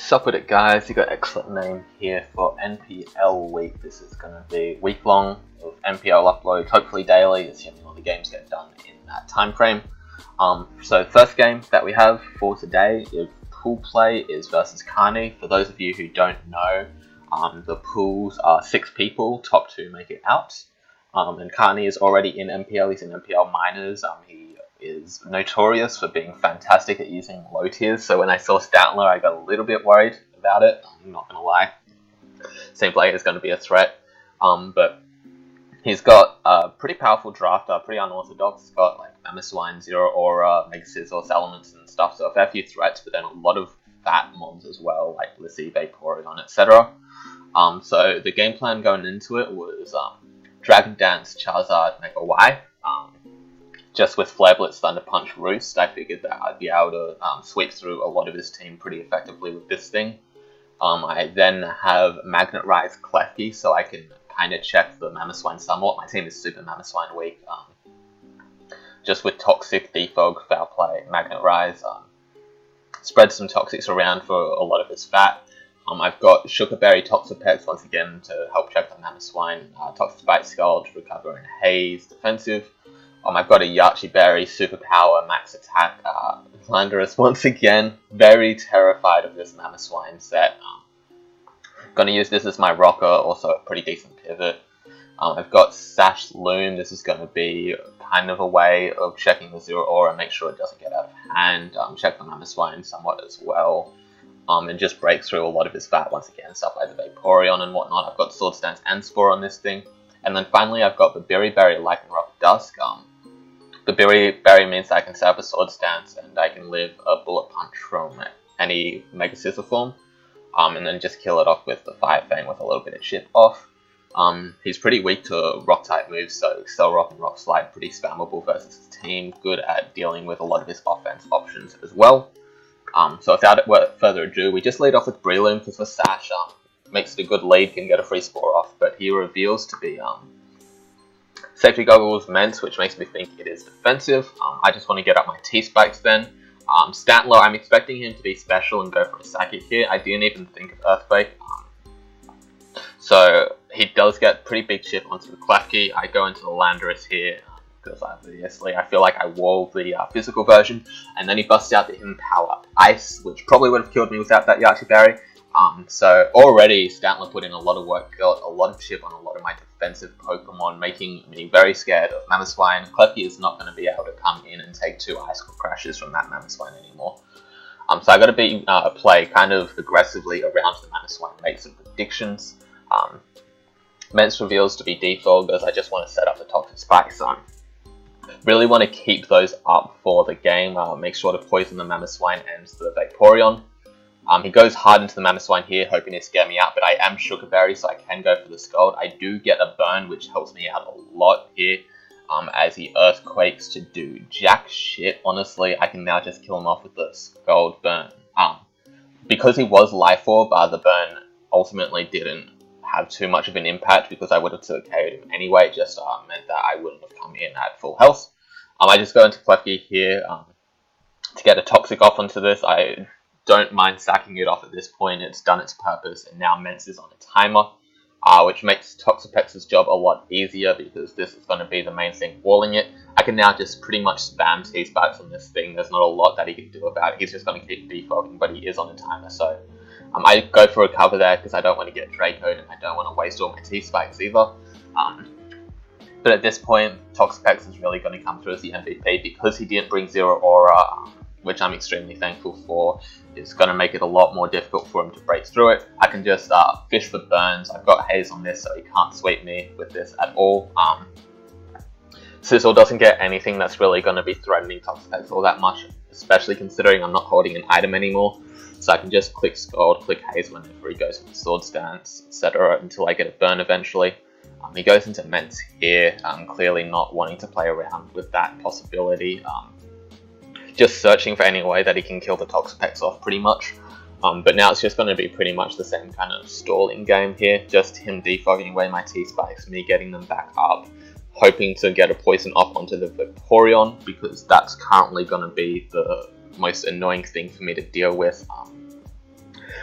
Sup with it, guys. You got excellent name here for NPL week. This is going to be week long of NPL uploads, hopefully daily, assuming all the games get done in that time frame. So the first game that we have for today is pool play is versus Carnie. For those of you who don't know, the pools are 6 people, top 2 make it out. And Carnie is already in NPL. He's in NPL minors. He is notorious for being fantastic at using low tiers. So when I saw Stantler, I got a little bit worried about it. I'm not gonna lie. Seems like it's going to be a threat. But he's got a pretty powerful drafter, pretty unorthodox. He's got like Mamoswine, Zero Aura, Mega Scissors, Elements, and stuff. So a fair few threats, but then a lot of fat mobs as well, like Lissy, Vaporeon, etc. So the game plan going into it was Dragon Dance, Charizard, Mega Y. Just with Flare Blitz, Thunder Punch, Roost, I figured that I'd be able to sweep through a lot of his team pretty effectively with this thing. I then have Magnet Rise, Klefki, so I can kind of check the Mamoswine somewhat. My team is super Mamoswine weak. Just with Toxic, Defog, Foul Play, Magnet Rise, spread some Toxics around for a lot of his fat. I've got Sugarberry, Toxapex once again to help check the Mamoswine, Toxic Bite, Scald, Recover, and Haze, defensive. I've got a Yachi Berry, Superpower, Max Attack, Landorus once again. Very terrified of this Mamoswine set. Gonna use this as my rocker, also a pretty decent pivot. I've got Sash Loom. This is going to be kind of a way of checking the Zero Aura, make sure it doesn't get out of hand. Check the Mamoswine somewhat as well. And just break through a lot of his fat once again, stuff like the Vaporeon and whatnot. I've got Sword Stance and Spore on this thing. And then finally I've got the Berry, Lycanroc, Dusk. The Berry means I can set up a Sword Stance and I can live a Bullet Punch from any Mega Scissor form. And then just kill it off with the Fire Fang with a little bit of chip off. He's pretty weak to Rock type moves, so Excel Rock and Rock Slide pretty spammable versus his team. Good at dealing with a lot of his offense options as well. So without further ado, we just lead off with Breloom because for Sash, makes it a good lead, can get a free Spore off, but he reveals to be Safety Goggles Mence, which makes me think it is defensive. I just want to get up my T-Spikes then. Stantler, I'm expecting him to be special and go for a Psychic here. I didn't even think of Earthquake. So he does get pretty big chip onto the Klefki. I go into the Landorus here because obviously I feel like I walled the physical version. And then he busts out the Hidden Power Ice, which probably would have killed me without that Yachi Berry. So already Stantler put in a lot of work, got a lot of chip on a lot of my defensive Pokemon, making me very scared of Mamoswine. Klefki is not going to be able to come in and take 2 Ice Crashes from that Mamoswine anymore. So I got to play kind of aggressively around the Mamoswine, make some predictions. Mence reveals to be Defog as I just want to set up the Toxic Spikes. Really want to keep those up for the game. Make sure to poison the Mamoswine and the Vaporeon. He goes hard into the Mamoswine here, hoping to scare me out, but I am Sugarberry, so I can go for the Scald. I do get a burn, which helps me out a lot here, as he Earthquakes to do jack shit. Honestly, I can now just kill him off with the Scald burn. Because he was Life Orb, the burn ultimately didn't have too much of an impact because I would have KO'd him anyway. It just meant that I wouldn't have come in at full health. I just go into Klefki here to get a Toxic off onto this. I don't mind sacking it off at this point. It's done its purpose, and now Mence is on a timer, which makes Toxapex's job a lot easier because this is going to be the main thing walling it. I can now just pretty much spam T-Spikes on this thing. There's not a lot that he can do about it. He's just going to keep defogging, but he is on a timer, so I go for a cover there because I don't want to get Draco'd and I don't want to waste all my T-Spikes either. But at this point, Toxapex is really going to come through as the MVP because he didn't bring Zero Aura, which I'm extremely thankful for. It's going to make it a lot more difficult for him to break through it. I can just fish for burns. I've got Haze on this, so he can't sweep me with this at all. Sizzle doesn't get anything that's really going to be threatening Toxapex all that much, especially considering I'm not holding an item anymore. So I can just click Scald, click Haze whenever he goes for the Sword Stance, etc. until I get a burn eventually. He goes into Mence here, clearly not wanting to play around with that possibility. Just searching for any way that he can kill the Toxapex off pretty much. But now it's just going to be pretty much the same kind of stalling game here. Just him defogging away my T-Spikes, me getting them back up, hoping to get a poison off onto the Vaporeon, because that's currently going to be the most annoying thing for me to deal with.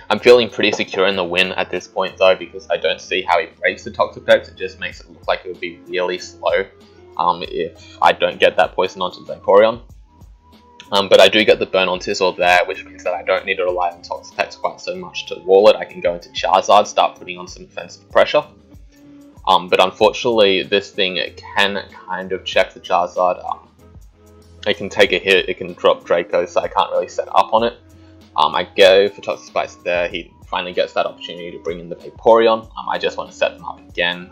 I'm feeling pretty secure in the win at this point though, because I don't see how he breaks the Toxapex. It just makes it look like it would be really slow if I don't get that poison onto Vaporeon. But I do get the burn on Tizzle there, which means that I don't need to rely on Toxapex quite so much to wall it. I can go into Charizard, start putting on some offensive pressure. But unfortunately, this thing can kind of check the Charizard. It can take a hit, it can drop Draco, so I can't really set up on it. I go for Toxic Spice there. He finally gets that opportunity to bring in the Vaporeon. I just want to set them up again.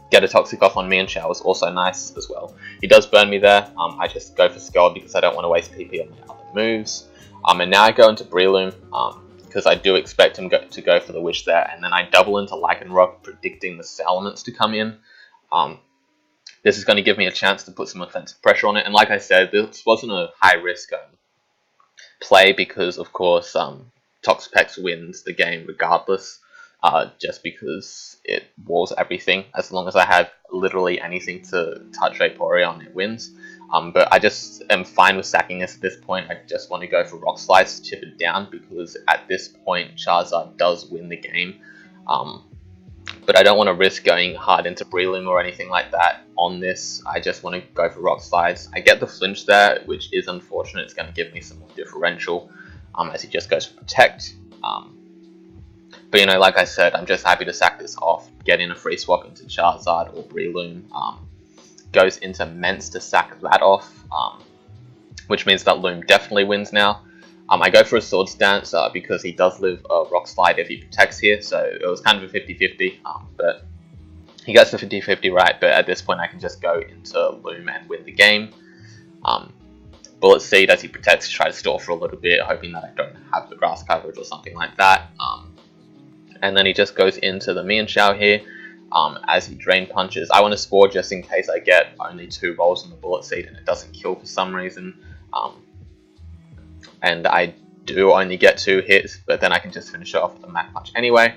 Get a Toxic off on me, and Shower was also nice as well. He does burn me there. I just go for Scald because I don't want to waste PP on my other moves. And now I go into Breloom because I do expect him to go for the Wish there, and then I double into Lycanroc, predicting the Salamence to come in. This is going to give me a chance to put some offensive pressure on it, and like I said, this wasn't a high risk play because, of course, Toxapex wins the game regardless, just because it walls everything. As long as I have literally anything to touch Vaporeon, it wins. But I just am fine with sacking this at this point. I just want to go for Rock Slice, chip it down, because at this point Charizard does win the game. But I don't want to risk going hard into Breloom or anything like that on this. I just want to go for Rock Slides. I get the flinch there, which is unfortunate. It's going to give me some more differential as he just goes for Protect. But, you know, like I said, I'm just happy to sack this off, get in a free swap into Charizard or Breloom. Goes into Mence to sack that off, which means that Loom definitely wins now. I go for a Swords Dance because he does live a Rock Slide if he protects here, so it was kind of a 50-50, but he gets the 50-50 right, but at this point I can just go into Loom and win the game. Bullet Seed as he protects, try to stall for a little bit, hoping that I don't have the grass coverage or something like that. And then he just goes into the Mienshao here as he Drain Punches. I want to Spore just in case I get only 2 rolls on the Bullet Seed and it doesn't kill for some reason. And I do only get 2 hits, but then I can just finish it off with a Mach Punch anyway.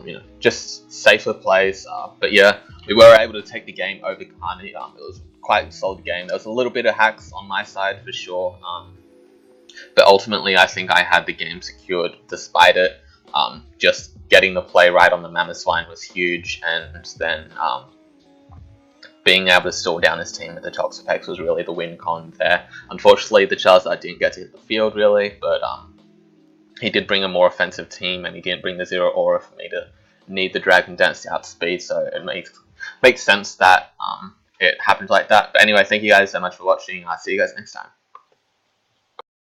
You know, just safer plays. But yeah, we were able to take the game over Carnie. It was quite a solid game. There was a little bit of hacks on my side for sure. But ultimately, I think I had the game secured despite it. Just getting the play right on the Mammothswine was huge, and then being able to stall down his team with the Toxapex was really the win con there. Unfortunately, the Charizard didn't get to hit the field really, but he did bring a more offensive team, and he didn't bring the Zero Aura for me to need the Dragon Dance to outspeed, so it makes sense that it happened like that. But anyway, thank you guys so much for watching. I'll see you guys next time.